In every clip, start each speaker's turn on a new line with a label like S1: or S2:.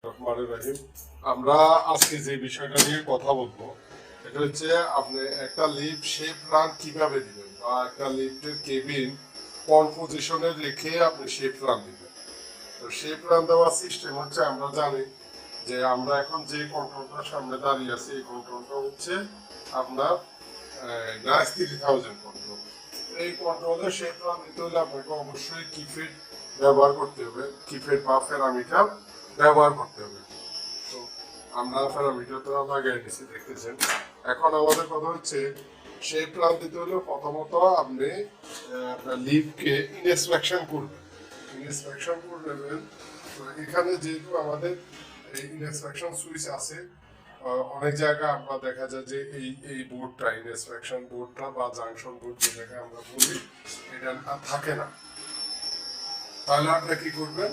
S1: রহমানির রহিম। আমরা আজকে যে বিষয়টা নিয়ে কথা বলবো এটা হচ্ছে আপনি একটা লিফট শেপ রান কিভাবে দিবেন বা একটা লিফটের কেবিন কোন পজিশনে রেখে আপনি শেপ রান দিবেন। তো শেপ রান দেওয়ার সিস্টেম হচ্ছে আমরা জানি যে আমরা এখন যে কন্ট্রোলটার সামনে দাঁড়িয়ে আছি এই কন্ট্রোলটা হচ্ছে আপনার গ্লাস 3000 কন্ট্রোল। এই কন্ট্রোলের শেপ রান দিতে হলে আপনাকে অবশ্যই কিফেড ব্যবহার করতে হবে, কিফেড বা প্যারামিটার ব্যবহার করতে হবে। তো আমরা প্যারামিটারটা লাগাই নিচ্ছি দেখতেছেন। এখন আমাদের কথা হচ্ছে শেপ রান দিতে হলে প্রথমত আপনি আপনার লিভকে ইনস্পেকশন করবেন। ইনস্পেকশন করে নেবেন। তো এখানে যেহেতু আমাদের এই ইনস্পেকশন সুইচ আছে, অনেক জায়গায় আমরা দেখা যায় যে এই বোর্ডটা ইনস্পেকশন বোর্ডটা বা জাংশন বোর্ড যেটাকে আমরা বলি এটা আর থাকে না। তাহলে আপনি কি করবেন,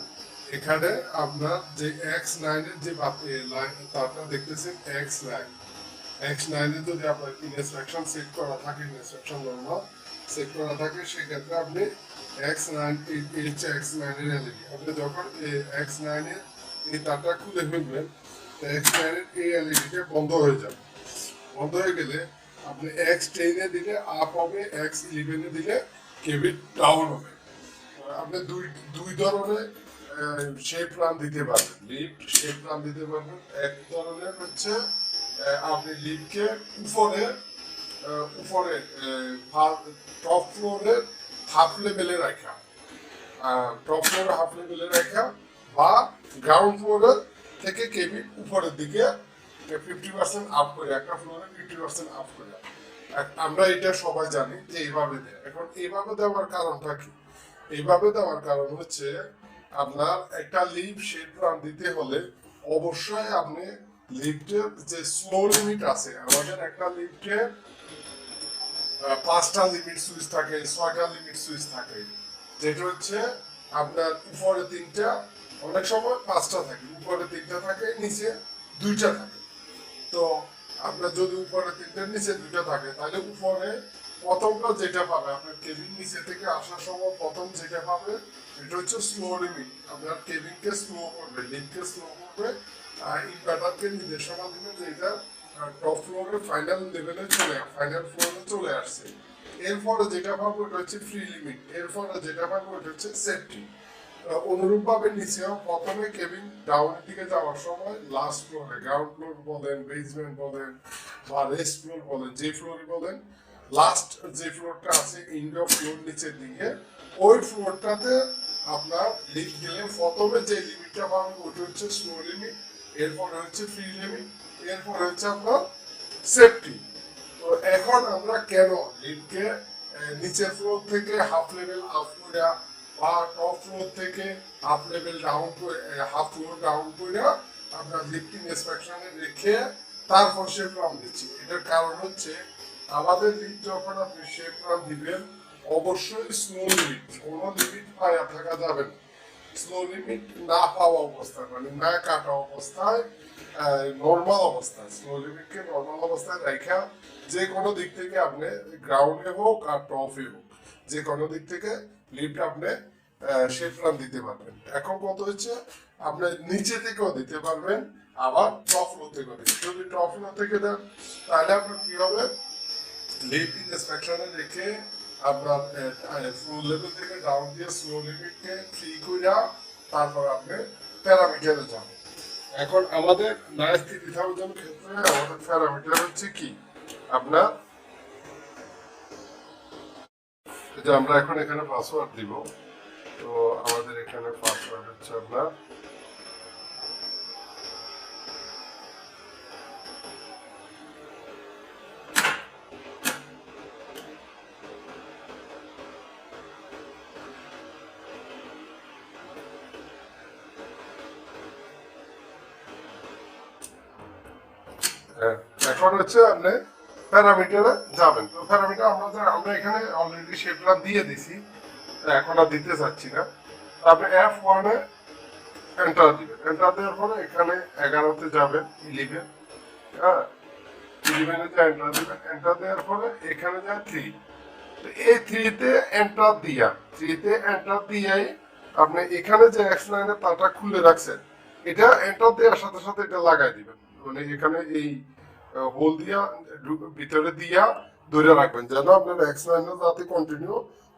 S1: এখানে আপনার যে X9 এর যে তারটা দেখতেছেন X9 এ যদি আপনার ইনস্ট্রাকশন সেট করা থাকে, ইনস্ট্রাকশন নরমাল সেট করা থাকে, সেক্ষেত্রে আপনি X9 X9 এর এলইডি আপনি যখন X9 এর এই তারটা খুলে ফেলবেন, X9 এর এই এলইডিটা বন্ধ হয়ে যাবে। বন্ধ হয়ে গেলে আপনি X10 এ দিলে আপ হবে, X11 এ দিলে কেবিল ডাউন হবে। আপনি দুই ধরনের শেপ রান দিতে পারবেন, লিফট শেপ রান দিতে পারবেন। এক ধরনের হচ্ছে আপনি লিফটকে উপরে টপ ফ্লোরের হাফ লেভেলে রাখা, বা গ্রাউন্ড ফ্লোরের থেকে কেবিন উপরের দিকে 50% আপ করে, একটা ফ্লোরে 50% আপ করে। আমরা এটা সবাই জানি যে এইভাবে দেয়। এখন এইভাবে দেওয়ার কারণটা কি? এইভাবে দেওয়ার কারণ হচ্ছে আপনার একটা লিফট শেপ রান দিতে হলে অবশ্যই আপনি লিফটের যে স্লো লিমিট আছে, আমাদের একটা লিফটে 5টা লিমিট সুইচ থাকে, 6টা লিমিট সুইচ থাকে, যেটা হচ্ছে আপনার উপরে 3টা, অনেক সময় 5টা থাকে, উপরে 3টা থাকে, নিচে 2টা থাকে। তো আপনার যদি উপরে 3টার নিচে 2টা থাকে, তাহলে উপরে প্রথমটা যেটা পাবে আপনার কেবিন নিচে থেকে আসার সময় প্রথম যেটা পাবে এটা হচ্ছে স্লো লিমিট। আপনার কেবিনকে স্লো করবে, লিফটকে স্লো করবে, ইনভার্টারকে নির্দেশনা দিবে যে এটা টপ ফ্লোরে ফাইনাল ফ্লোরে চলে আসছে। এরপরে যেটা পাবো ওটা হচ্ছে ফ্রি লিমিট, এরপরে যেটা পাবো ওটা হচ্ছে সেফটি। অনুরূপভাবে নিচেও প্রথমে কেবিন ডাউনের দিকে যাওয়ার সময় লাস্ট ফ্লোরে, গ্রাউন্ড ফ্লোর বলেন, বেসমেন্ট বলেন বা রেস্ট ফ্লোর বলেন, যে ফ্লোর বলেন, লাস্ট যে ফ্লোরটা আছে ইনডোর ফ্লোর নিচের দিকে, ওই ফ্লোরটাতে আপনার লিফট গেলে প্রথমে যে লিমিটটা পাবেন ওটা হচ্ছে স্লো লিমিট, এরপরে হচ্ছে ফ্রি লিমিট, এরপরে হচ্ছে আপনার সেফটি। তো এখন আমরা কেন লিফটকে নিচের ফ্লোর থেকে হাফ লেভেল আপ করে বা টপ ফ্লোর থেকে হাফ লেভেল ডাউন করে, হাফ ফ্লোর ডাউন করে আপনার লিফটিং ইন্সপেকশনে রেখে তারপর শেপ রান দিচ্ছি? এটার কারণ হচ্ছে আমাদের লিফট যখন আপনি শেপ রান দিবেন অবশ্যই স্লো লিমিট, কোনো লিমিট পায়া থাকা যাবে না। স্লো লিমিট না পাওয়া অবস্থায়, মানে না কাটা অবস্থায়, নর্মাল অবস্থায়, স্লো লিমিটকে নর্মাল অবস্থায় রেখা যে কোনো দিক থেকে আপনি গ্রাউন্ডে হোক আর টপে হোক, যে কোনো দিক থেকে লিফট আপনি শেপ রান দিতে পারবেন। এখন কত হচ্ছে আপনি নিচে থেকেও দিতে পারবেন, আবার টপ ফ্লোর থেকেও দিতে। যদি টপ ফ্লোর থেকে দেন তাহলে আপনার কি হবে, লিফট ইন্সপেকশনে রেখে আপনার ফ্লোর লেভেল থেকে ডাউন দিয়ে স্লো লিমিটকে ফ্রি কইরা তারপর আপনি প্যারামিটারে যান। এখন আমাদের 3000 ক্ষেত্রে আমাদের প্যারামিটার হচ্ছে কি, আপনার যে আমরা এখন এখানে পাসওয়ার্ড দিব। তো আমাদের এখানে পাসওয়ার্ড হচ্ছে আপনার এখন হচ্ছে আপনি প্যারামিটারে যাবেন। তো প্যারামিটার আমরা এখানে অলরেডি শেপটা দিয়ে দিছি, এখন আর দিতে চাচ্ছি না। আপনি F1 এ এন্টার দিবেন, এন্টার দেওয়ার পরে এখানে 11তে যাবেন, 11, হ্যাঁ 11 এ এন্টার দিবেন, এন্টার দেওয়ার পরে এখানে যায় 3, এই 3তে এন্টার দিয়াই আপনি এখানে যে X9 এর তারটা খুলে রাখছেন এটা এন্টার দেওয়ার সাথে সাথে এটা লাগাই দিবেন, মানে এখানে এই হোল দিয়া ভিতরে দিয়া ধরে রাখবেন যেন আপনার এক্স লাইনের যাতে কন্টিনিউ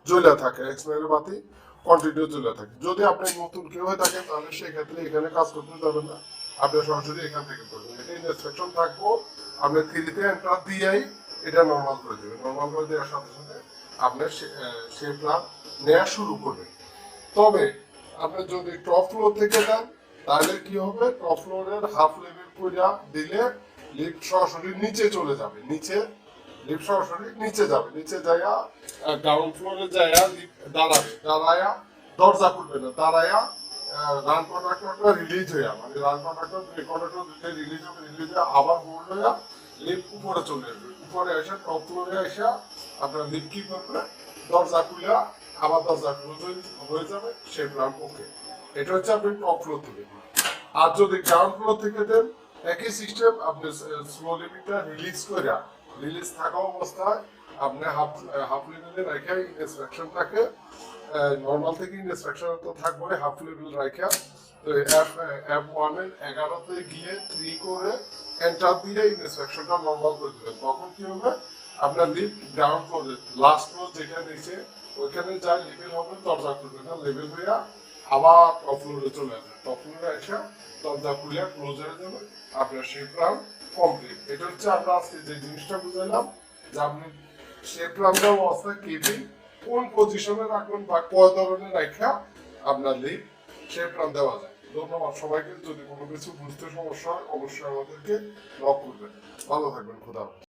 S1: জ্বলে থাকে, এক্স লাইনের বাতি কন্টিনিউ জ্বলে থাকে। যদি আপনি নতুন কেউ হয়ে থাকেন তাহলে সেক্ষেত্রে এখানে কাজ করতে যাবেন না, আপনি সরাসরি এখান থেকে করবেন। এটা ইনস্ট্রাকশন থাকবো, আপনি থ্রিতে এন্টার দিয়েই এটা নর্মাল করে দেবেন। নর্মাল করে দেওয়ার সাথে সাথে আপনার সে প্ল্যান নেওয়া শুরু করবেন। তবে আপনি যদি টপ ফ্লোর থেকে দেন তাহলে কি হবে, টপ ফ্লোরের হাফ লেভেল করে দিলে লিফট সরাসরি নিচে চলে যাবে, লিফট সরাসরি নিচে যাবে, নিচে যাইয়া গ্রাউন্ড ফ্লোরে যাইয়া দাঁড়াবে, দাঁড়ায়া দরজা খুলবে না, দাঁড়ায়া রান কন্ট্রাক্টরটা রিলিজ হইয়া, মানে রান কন্ট্রাক্টর রিলিজ হবে, রিলিজ হয়ে আবার হোল্ড হইয়া লিফট উপরে চলে আসবে, উপরে এসে টপ ফ্লোরে এসে আপনার লিফট কি করবে, দরজা খুলে আবার দরজা ক্লোজ হয়ে যাবে, সেই প্ল্যান ওকে। এটা হচ্ছে আপনি টপ ফ্লোর থেকে। আর যদি গ্রাউন্ড ফ্লোর থেকে দেন একই সিস্টেম, আপনি স্লো লিমিটটা রিলিজ থাকা অবস্থায় আপনি হাফ লেভেলে রেখে ইনস্ট্রাকশনটাকে নর্মাল থেকে ইনস্ট্রাকশন তো থাকবে হাফ লেভেল রেখে, তো F1 এর 11তে গিয়ে 3 করে এন্টার দিয়ে ইনস্ট্রাকশনটা নর্মাল করে দিবেন। তখন কি হবে, আপনার লিফট গ্রাউন্ড ফ্লোরে লাস্ট ফ্লোর যেটা নিচে ওইখানে যা লেভেল হবে দরজা খুলবে না, লেভেল হইয়া আবার টপ ফ্লোরে চলে আসবে, টপ ফ্লোরে এসে দরজা খুলে ক্লোজ হয়ে যাবে, আপনার সেই প্ল্যান কমপ্লিট। এটা হচ্ছে আমরা আজকে যে জিনিসটা বুঝাইলাম যে আপনি সেই প্ল্যানটা অবস্থায় কেবিন কোন পজিশনে রাখবেন বা কয় ধরনের রাখা আপনার লিফট সেই প্ল্যান দেওয়া যায়। ধন্যবাদ সবাইকে। যদি কোনো কিছু বুঝতে সমস্যা হয় অবশ্যই আমাদেরকে নক করবেন। ভালো থাকবেন, খোদা হাফেজ।